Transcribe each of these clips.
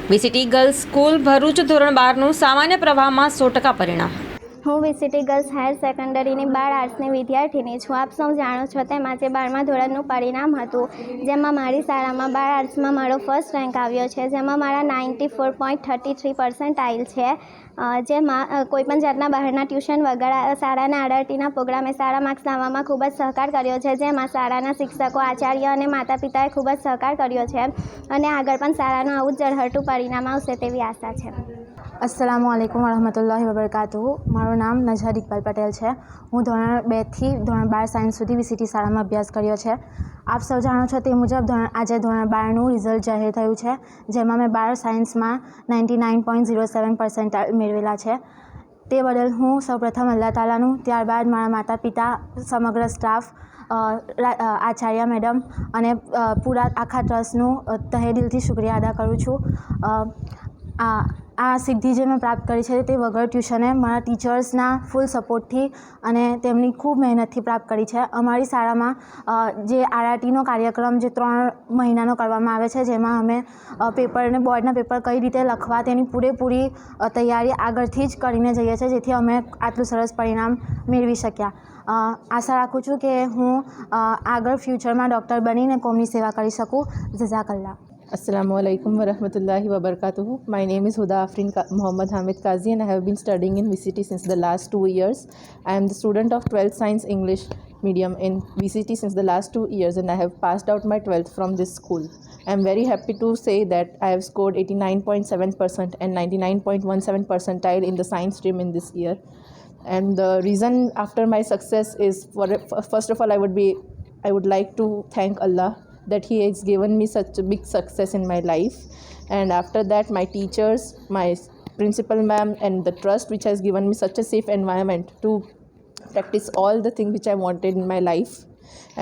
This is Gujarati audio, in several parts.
વીસીટી ગર્લ્સ સ્કૂલ ભરૂચ ધોરણ 12નું સામાન્ય પ્રવાહમાં 100% પરિણામ. હું વીસીટી ગર્લ્સ હાયર સેકન્ડરીની 12 આર્ટ્સની વિદ્યાર્થીની છું. આપ સૌ જાણો છો તેમ આજે 12મા ધોરણનું પરિણામ હતું, જેમાં મારી શાળામાં 12 આર્ટ્સમાં મારો ફર્સ્ટ રેન્ક આવ્યો છે, જેમાં મારા 94.33% છે. જેમાં કોઈપણ જાતના બહારના ટ્યુશન વગર શાળાના આરઆરટીના પ્રોગ્રામે સારા માર્ક્સ લાવવામાં ખૂબ જ સહકાર કર્યો છે, જેમાં શાળાના શિક્ષકો, આચાર્ય અને માતા પિતાએ ખૂબ જ સહકાર કર્યો છે અને આગળ પણ શાળાનું આવું જ ઝળહળતું પરિણામ આવશે તેવી આશા છે. अस्सलामु अलैकुम वरहमतुल्लाहि वबरकातुहू. મારું નામ નજહર ઇકબાલ પટેલ છે. હું ધોરણ 2 થી ધોરણ 12 સાયન્સ સુધી વીસીટી શાળામાં અભ્યાસ કર્યો છે. આપ સૌ જાણો છો તે મુજબ આજે ધોરણ 12નું રિઝલ્ટ જાહેર થયું છે, જેમાં મેં 12 સાયન્સમાં 99.07% મેળવેલા છે. તે બદલ હું સૌપ્રથમ અલ્લાહ તાલાનું, ત્યારબાદ મારા માતા પિતા, સમગ્ર સ્ટાફ, આચાર્ય મેડમ અને પૂરા આખા ટ્રસ્ટનું તહે દિલથી શુક્રિયા અદા કરું છું. આ સિદ્ધિ જે મેં પ્રાપ્ત કરી છે તે વગર ટ્યુશને મારા ટીચર્સના ફૂલ સપોર્ટથી અને તેમની ખૂબ મહેનતથી પ્રાપ્ત કરી છે. અમારી શાળામાં જે આરઆરટીનો કાર્યક્રમ જે 3 મહિનાનો કરવામાં આવે છે, જેમાં અમે પેપરને બોર્ડના પેપર કઈ રીતે લખવા તેની પૂરેપૂરી તૈયારી આગળથી જ કરીને જઈએ છીએ, જેથી અમે આટલું સરસ પરિણામ મેળવી શક્યા. આશા રાખું છું કે હું આગળ ફ્યુચરમાં ડૉક્ટર બનીને કોમની સેવા કરી શકું. જઝાકલ્લા. Assalamualaikum warahmatullahi wabarakatuh. My name is Huda Afrin Muhammad Hamid Qazi and I have been studying in VCT since the last 2 years. I am the student of 12th Science English medium in VCT since the last 2 years and I have passed out my 12th from this school. I am very happy to say that I have scored 89.7% and 99.17 percentile in the science stream in this year. And the reason after my success is, first of all, I would like to thank Allah that He has given me such a big success in my life, and after that my teachers, my principal ma'am and the trust which has given me such a safe environment to practice all the things which I wanted in my life.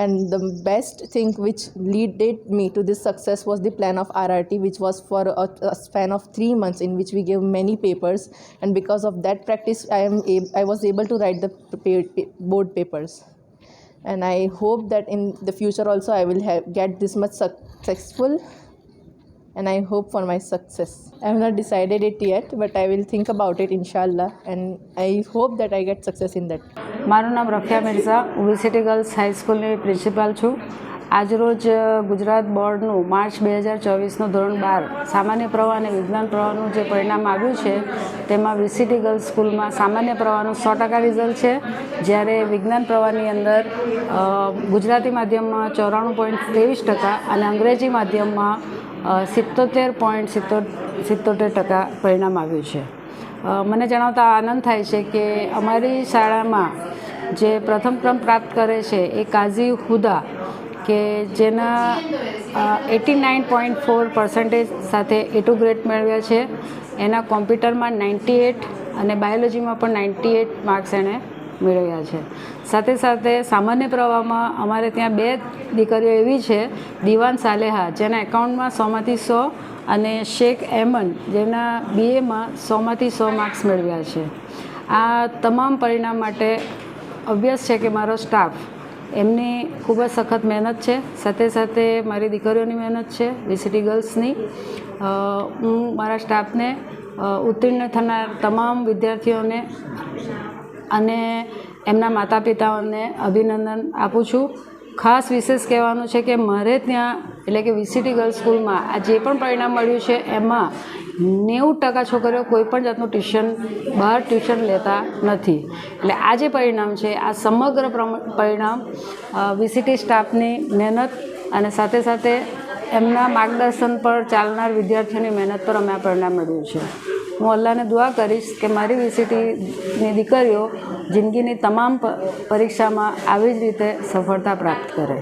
And the best thing which led me to this success was the plan of RRT, which was for a span of 3 months in which we gave many papers, and because of that practice I was able to write the board papers. And I hope that in the future also I will get this much successful, and I hope for my success. I have not decided it yet, but I will think about it inshallah, and I hope that I get success in that. મારું નામ રફિયા મિર્ઝા, હું વીસીટી ગર્લ્સ હાઈસ્કૂલની પ્રિન્સિપાલ છું. આજરોજ ગુજરાત બોર્ડનું માર્ચ 2024નું ધોરણ 12 સામાન્ય પ્રવાહ અને વિજ્ઞાન પ્રવાહનું જે પરિણામ આવ્યું છે તેમાં વીસીટી ગર્લ્સ સ્કૂલમાં સામાન્ય પ્રવાહનું 100% રિઝલ્ટ છે, જ્યારે વિજ્ઞાન પ્રવાહની અંદર ગુજરાતી માધ્યમમાં 94.23% અને અંગ્રેજી માધ્યમમાં 77.77% પરિણામ આવ્યું છે. મને જણાવતા આનંદ થાય છે કે અમારી શાળામાં જે પ્રથમ ક્રમ પ્રાપ્ત કરે છે એ કાઝી હુદા, કે જેના 89.4% સાથે A2 ગ્રેડ મેળવ્યા છે. એના કોમ્પ્યુટરમાં 98 અને બાયોલોજીમાં પણ 98 માર્ક્સ એણે મેળવ્યા છે. સાથે સાથે સામાન્ય પ્રવાહમાં અમારે ત્યાં 2 દીકરીઓ એવી છે, દીવાન સાલેહા જેના એકાઉન્ટમાં 100માંથી 100 અને શેખ અહેમદ જેના BAમાં 100માંથી 100 માર્ક્સ મેળવ્યા છે. આ તમામ પરિણામ માટે ઓબ્વિયસ છે કે મારો સ્ટાફ, એમની ખૂબ જ સખત મહેનત છે, સાથે સાથે મારી દીકરીઓની મહેનત છે, વીસીટી ગર્લ્સની. હું મારા સ્ટાફને, ઉત્તીર્ણ થનાર તમામ વિદ્યાર્થીઓને અને એમના માતા પિતાઓને અભિનંદન આપું છું. ખાસ વિશેષ કહેવાનું છે કે મારે ત્યાં એટલે કે વીસીટી ગર્લ્સ સ્કૂલમાં આ જે પણ પરિણામ મળ્યું છે એમાં 90% છોકરીઓ કોઈપણ જાતનું બહાર ટ્યુશન લેતા નથી. એટલે આ જે પરિણામ છે આ સમગ્ર પરિણામ વીસીટી સ્ટાફની મહેનત અને સાથે સાથે એમના માર્ગદર્શન પર ચાલનાર વિદ્યાર્થીઓની મહેનત પર અમે આ પરિણામ મેળવ્યું છે. હું અલ્લાહને દુઆ કરીશ કે મારી વીસીટીની દીકરીઓ જિંદગીની તમામ પરીક્ષામાં આવી જ રીતે સફળતા પ્રાપ્ત કરે.